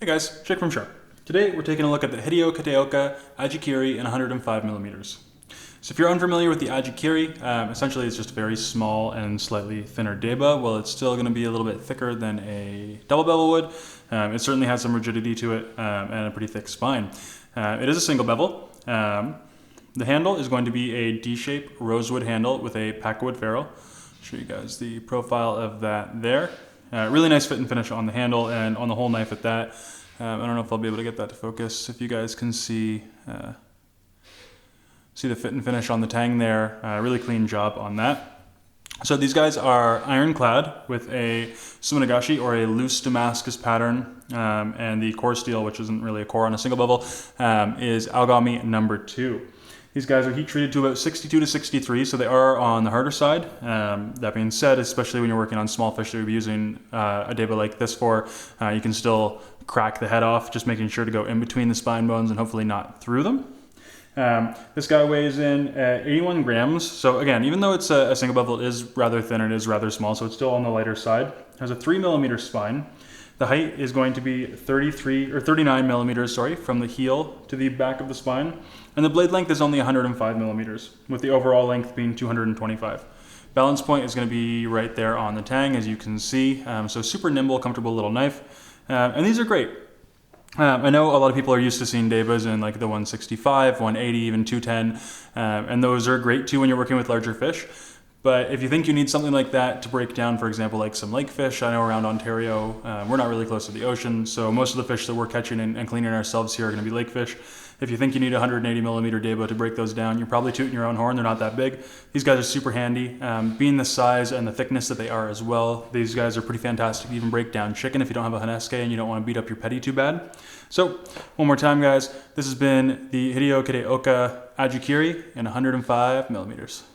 Hey guys, Jake from Sharp. Today we're taking a look at the Hideo Kitaoka Ajikiri in 105 millimeters. So if you're unfamiliar with the Ajikiri, essentially it's just a very small and slightly thinner deba. Well, it's still going to be a little bit thicker than a double bevel would. It certainly has some rigidity to it and a pretty thick spine. It is a single bevel. The handle is going to be a D-shape rosewood handle with a packwood ferrule. Show you guys the profile of that there. Really nice fit and finish on the handle and on the whole knife at that. I don't know if I'll be able to get that to focus. If you guys can see the fit and finish on the tang there, really clean job on that. So these guys are ironclad with a sumonagashi or a loose Damascus pattern, and the core steel, which isn't really a core on a single bevel, is Algami number 2. These guys are heat treated to about 62 to 63, so they are on the harder side. That being said, especially when you're working on small fish that you'll be using a deba like this for, you can still crack the head off, just making sure to go in between the spine bones and hopefully not through them. This guy weighs in at 81 grams. So again, even though it's a single bevel, it is rather thin and it is rather small, so it's still on the lighter side. It has a 3 millimeter spine. The height is going to be 39 millimeters, from the heel to the back of the spine. And the blade length is only 105 millimeters, with the overall length being 225. Balance point is going to be right there on the tang, as you can see. So super nimble, comfortable little knife. And these are great. I know a lot of people are used to seeing debas in like the 165, 180, even 210. And those are great too when you're working with larger fish. But if you think you need something like that to break down, for example, like some lake fish, I know around Ontario, we're not really close to the ocean, so most of the fish that we're catching and cleaning ourselves here are going to be lake fish. If you think you need a 180 millimeter deba to break those down, you're probably tooting your own horn. They're not that big. These guys are super handy. Being the size and the thickness that they are as well, these guys are pretty fantastic to even break down chicken if you don't have a Haneske and you don't want to beat up your petty too bad. So, one more time guys, this has been the Hideo Kitaoka Ajikiri in 105 millimeters.